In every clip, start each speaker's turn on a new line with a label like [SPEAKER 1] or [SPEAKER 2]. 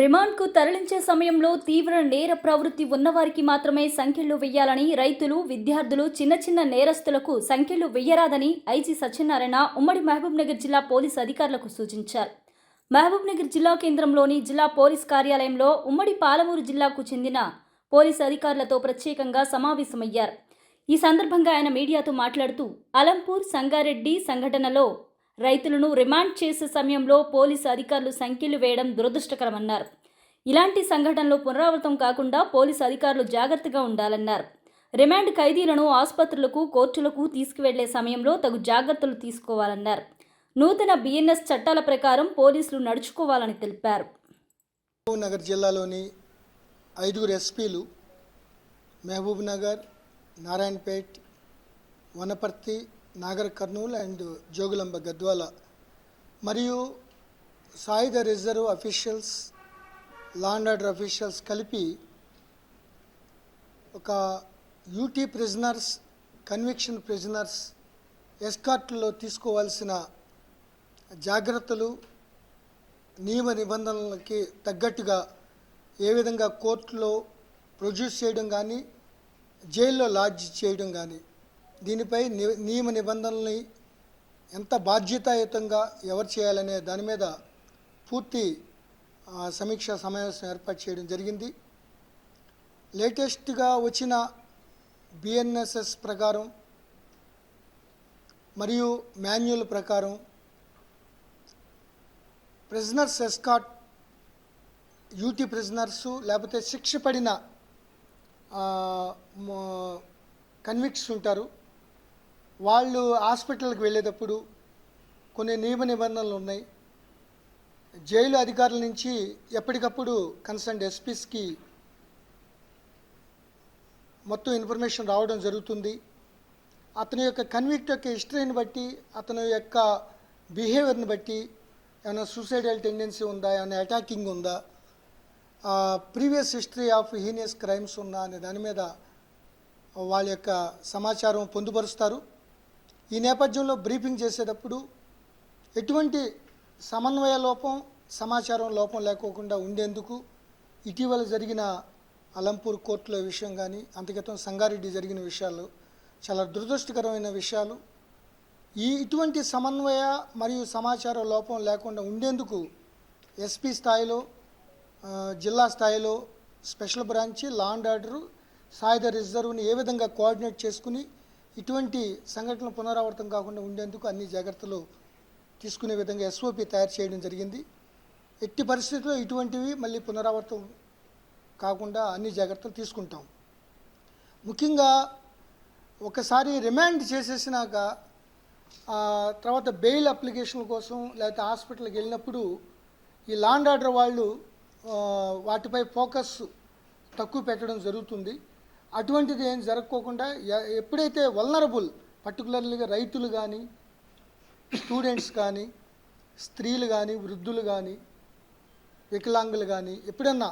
[SPEAKER 1] రిమాండ్కు తరలించే సమయంలో తీవ్ర నేర ప్రవృత్తి ఉన్నవారికి మాత్రమే సంఖ్యలు వెయ్యాలని రైతులు, విద్యార్థులు, చిన్న నేరస్తులకు సంఖ్యలు వెయ్యరాదని ఐజీ సత్యనారాయణ ఉమ్మడి మహబూబ్నగర్ జిల్లా పోలీసు అధికారులకు సూచించారు. మహబూబ్నగర్ జిల్లా కేంద్రంలోని జిల్లా పోలీస్ కార్యాలయంలో ఉమ్మడి పాలమూరు జిల్లాకు చెందిన పోలీసు అధికారులతో ప్రత్యేకంగా సమావేశమయ్యారు. ఈ సందర్భంగా ఆయన మీడియాతో మాట్లాడుతూ అలంపూర్, సంగారెడ్డి సంఘటనలో రైతులను రిమాండ్ చేసే సమయంలో పోలీసు అధికారులు సంఖ్యలు వేయడం దురదృష్టకరమన్నారు. ఇలాంటి సంఘటనలు పునరావృతం కాకుండా పోలీసు అధికారులు జాగ్రత్తగా ఉండాలన్నారు. రిమాండ్ ఖైదీలను ఆసుపత్రులకు, కోర్టులకు తీసుకువెళ్లే సమయంలో తగు జాగ్రత్తలు తీసుకోవాలన్నారు. నూతన బిఎన్ఎస్ చట్టాల ప్రకారం పోలీసులు నడుచుకోవాలని తెలిపారు.
[SPEAKER 2] మహబూబ్నగర్ జిల్లాలోని 5 ఎస్పీలు మహబూబ్నగర్, నారాయణపేట్, వనపర్తి, నాగర్ కర్నూల్ అండ్ జోగులాంబ గద్వాల మరియు సాయుధ reserve officials, law and order officials కలిపి ఒక యూటీ ప్రిజనర్స్, కన్విక్షన్ ప్రిజనర్స్ ఎస్కార్ట్లో తీసుకోవాల్సిన జాగ్రత్తలు, నియమ నిబంధనలకి తగ్గట్టుగా ఏ విధంగా కోర్టులో ప్రొడ్యూస్ చేయడం కానీ, జైల్లో లాడ్జ్ చేయడం కానీ, దీనిపై నియమ నిబంధనల్ని ఎంత బాధ్యతాయుతంగా ఎవరు చేయాలనే దాని మీద పూర్తి సమీక్షా సమావేశం ఏర్పాటు చేయడం జరిగింది. లేటెస్ట్గా వచ్చిన బిఎన్ఎస్ఎస్ ప్రకారం మరియు మాన్యువల్ ప్రకారం ప్రిజనర్స్ ఎస్కాట్, యూటీ ప్రిజనర్సు లేకపోతే శిక్ష పడిన కన్విక్ట్స్ ఉంటారు. వాళ్ళు హాస్పిటల్కి వెళ్ళేటప్పుడు కొన్ని నియమ నిబంధనలు ఉన్నాయి. జైలు అధికారుల నుంచి ఎప్పటికప్పుడు కన్సర్న్ ఎస్పీస్కి మొత్తం ఇన్ఫర్మేషన్ రావడం జరుగుతుంది. అతని యొక్క కన్విక్ట్ యొక్క హిస్టరీని బట్టి, అతని యొక్క బిహేవియర్ని బట్టి ఏమైనా సూసైడల్ టెండెన్సీ ఉందా, ఏమైనా అటాకింగ్ ఉందా, previous history of heinous crimes ఉందా అనే దాని మీద వాళ్ళ యొక్క సమాచారం పొందుపరుస్తారు. ఈ నేపథ్యంలో బ్రీఫింగ్ చేసేటప్పుడు ఎటువంటి సమన్వయ లోపం, సమాచారం లోపం లేకోకుండా ఉండేందుకు ఇటీవల జరిగిన అలంపూర్ కోర్టుల విషయం కానీ, అంతక్రితం సంగారెడ్డి జరిగిన విషయాలు చాలా దురదృష్టకరమైన విషయాలు. ఇటువంటి సమన్వయ మరియు సమాచార లోపం లేకుండా ఉండేందుకు ఎస్పీ స్థాయిలో, జిల్లా స్థాయిలో special branch, law and order, సాయుధ రిజర్వ్ని ఏ విధంగా కోఆర్డినేట్ చేసుకుని ఇటువంటి సంఘటనలు పునరావృతం కాకుండా ఉండేందుకు అన్ని జాగ్రత్తలు తీసుకునే విధంగా ఎస్ఓపి తయారు చేయడం జరిగింది. ఎట్టి పరిస్థితుల్లో ఇటువంటివి మళ్ళీ పునరావృతం కాకుండా అన్ని జాగ్రత్తలు తీసుకుంటాం. ముఖ్యంగా ఒకసారి రిమాండ్ చేసేసినాక తర్వాత బెయిల్ అప్లికేషన్ కోసం లేకపోతే హాస్పిటల్కి వెళ్ళినప్పుడు ఈ లా అండ్ ఆర్డర్ వాళ్ళు వాటిపై ఫోకస్ తక్కువ పెట్టడం జరుగుతుంది. అటువంటిది ఏం జరగకోకుండా ఎప్పుడైతే వల్నరబుల్, పర్టికులర్లీగా రైతులు కానీ, స్టూడెంట్స్ కానీ, స్త్రీలు కానీ, వృద్ధులు కానీ, వికలాంగులు కానీ ఎప్పుడన్నా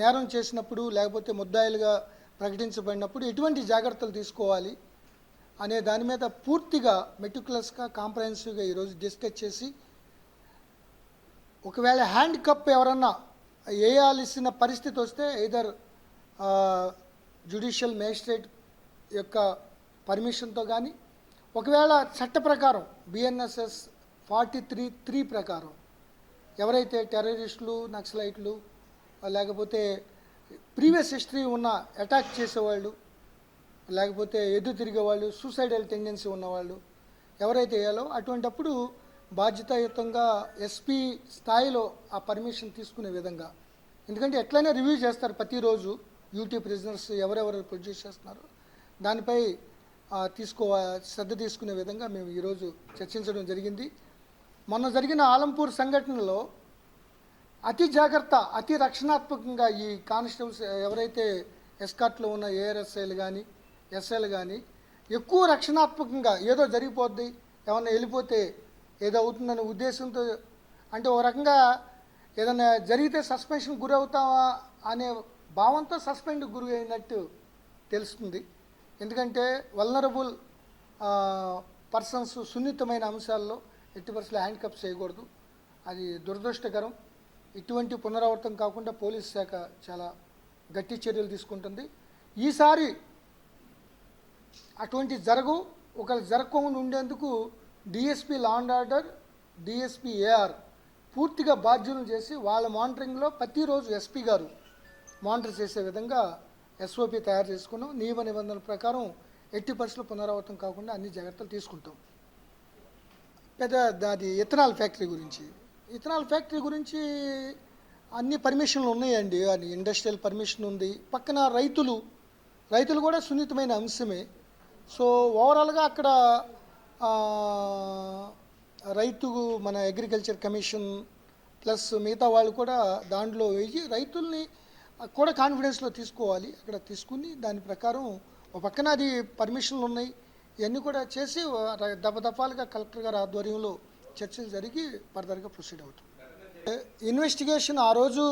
[SPEAKER 2] నేరం చేసినప్పుడు లేకపోతే ముద్దాయిలుగా ప్రకటించబడినప్పుడు ఎటువంటి జాగ్రత్తలు తీసుకోవాలి అనే దాని మీద పూర్తిగా మెటిక్యులస్గా, కాంప్రహెన్సివ్గా ఈరోజు డిస్కస్ చేసి, ఒకవేళ హ్యాండ్ కప్ ఎవరన్నా వేయాల్సిన పరిస్థితి వస్తే ఎయిదర్ జ్యుడిషియల్ మేజిస్ట్రేట్ యొక్క పర్మిషన్తో కానీ, ఒకవేళ చట్ట ప్రకారం బిఎన్ఎస్ఎస్ 43(3) ప్రకారం ఎవరైతే టెర్రరిస్టులు, నక్సలైట్లు, లేకపోతే ప్రీవియస్ హిస్టరీ ఉన్న అటాక్ చేసేవాళ్ళు, లేకపోతే ఎదురు తిరిగేవాళ్ళు, సూసైడల్ టెండెన్సీ ఉన్నవాళ్ళు ఎవరైతే వేయాలో అటువంటప్పుడు బాధ్యతాయుతంగా ఎస్పీ స్థాయిలో ఆ పర్మిషన్ తీసుకునే విధంగా, ఎందుకంటే ఎట్లయినా రివ్యూ చేస్తారు ప్రతిరోజు యూటీ ప్రిజనర్స్ ఎవరెవరు ప్రొడ్యూస్ చేస్తున్నారో దానిపై శ్రద్ధ తీసుకునే విధంగా మేము ఈరోజు చర్చించడం జరిగింది. మొన్న జరిగిన ఆలంపూర్ సంఘటనలో అతి జాగ్రత్త, అతి రక్షణాత్మకంగా ఈ కానిస్టేబుల్స్ ఎవరైతే ఎస్కార్ట్లో ఉన్న ఏఆర్ఎస్ఐలు కానీ, ఎస్ఐలు కానీ ఎక్కువ రక్షణాత్మకంగా ఏదో జరిగిపోద్ది, ఏమన్నా వెళ్ళిపోతే ఏదో అవుతుందనే ఉద్దేశంతో, అంటే ఒక రకంగా ఏదైనా జరిగితే సస్పెన్షన్ గురవుతావా అనే భావంతో సస్పెండ్ గురి అయినట్టు తెలుస్తుంది. ఎందుకంటే వల్నరబుల్ పర్సన్స్ సున్నితమైన అంశాల్లో ఎట్టి పరిస్థితుల్లో హ్యాండ్ కప్స్ చేయకూడదు. అది దురదృష్టకరం. ఇటువంటి పునరావృతం కాకుండా పోలీస్ శాఖ చాలా గట్టి చర్యలు తీసుకుంటుంది. ఈసారి అటువంటి ఒకవేళ జరగకుండా ఉండేందుకు DSP law and order, DSP AR పూర్తిగా బాధ్యులను చేసి వాళ్ళ మానిటరింగ్లో ప్రతిరోజు ఎస్పీ గారు మానిటర్ చేసే విధంగా ఎస్ఓపి తయారు చేసుకున్నాం. నియమ నిబంధనల ప్రకారం ఎట్టి పరిస్థితుల్లో పునరావృతం కాకుండా అన్ని జాగ్రత్తలు తీసుకుంటాం. అది ఇథనాల్ ఫ్యాక్టరీ గురించి అన్ని పర్మిషన్లు ఉన్నాయండి. అది ఇండస్ట్రియల్ పర్మిషన్ ఉంది. పక్కన రైతులు కూడా సున్నితమైన అంశమే. సో ఓవరాల్గా అక్కడ మన అగ్రికల్చర్ కమిషన్ ప్లస్ మిగతా వాళ్ళు కూడా దాంట్లో రైతుల్ని కూడా కాన్ఫిడెన్స్లో తీసుకోవాలి. అక్కడ తీసుకుని దాని ప్రకారం ఒక పక్కన అది పర్మిషన్లు ఉన్నాయి, ఇవన్నీ కూడా చేసి దఫాలుగా కలెక్టర్ గారి ఆధ్వర్యంలో చర్చలు జరిగి ఫర్దర్గా ప్రొసీడ్ అవుతుంది. ఇన్వెస్టిగేషన్ ఆ రోజు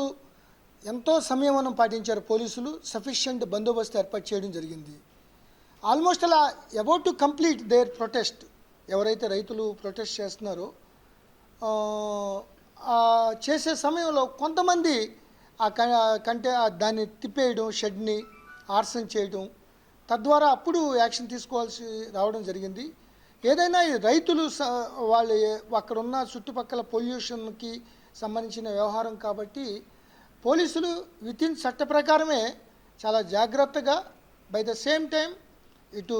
[SPEAKER 2] ఎంతో సంయమనం పాటించారు పోలీసులు. సఫిషియెంట్ బందోబస్తు ఏర్పాటు చేయడం జరిగింది. ఆల్మోస్ట్ అలా about to complete there protest. ఎవరైతే రైతులు ప్రొటెస్ట్ చేస్తున్నారో చేసే సమయంలో కొంతమంది దాన్ని తిప్పేయడం, షెడ్ని ఆర్సన్ చేయడం, తద్వారా అప్పుడు యాక్షన్ తీసుకోవాల్సి రావడం జరిగింది. ఏదైనా ఈ రైతులు వాళ్ళు అక్కడ ఉన్న చుట్టుపక్కల పొల్యూషన్కి సంబంధించిన వ్యవహారం కాబట్టి పోలీసులు వితిన్ చట్ట ప్రకారమే చాలా జాగ్రత్తగా, బై ద సేమ్ టైం ఇటు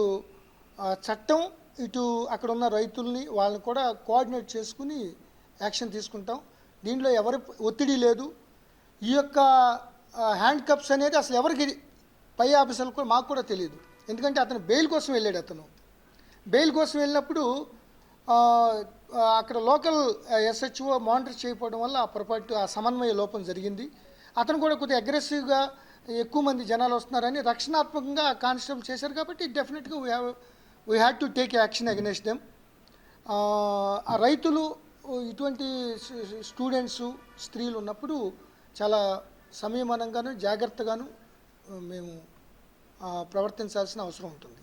[SPEAKER 2] చట్టం ఇటు అక్కడ ఉన్న రైతుల్ని వాళ్ళని కూడా కోఆర్డినేట్ చేసుకుని యాక్షన్ తీసుకుంటాం. దీంట్లో ఎవరి ఒత్తిడి లేదు. ఈ యొక్క హ్యాండ్ కప్స్ అనేది అసలు ఎవరికి పై ఆఫీసర్లకు కూడా మాకు కూడా తెలియదు. ఎందుకంటే అతను బెయిల్ కోసం వెళ్ళాడు. బెయిల్ కోసం వెళ్ళినప్పుడు అక్కడ లోకల్ ఎస్హెచ్ఓ మానిటర్ చేయకపోవడం వల్ల ఆ సమన్వయ లోపం జరిగింది. అతను కూడా కొద్దిగా అగ్రెసివ్గా ఎక్కువ మంది జనాలు వస్తున్నారని రక్షణాత్మకంగా కానిస్టేబుల్ చేశారు కాబట్టి డెఫినెట్గా we had to take action against them. ఆ రైతులు ఇటువంటి స్టూడెంట్స్, స్త్రీలు ఉన్నప్పుడు చాలా సంయమనంగాను జాగ్రత్తగాను మేము ప్రవర్తించాల్సిన అవసరం ఉంటుంది.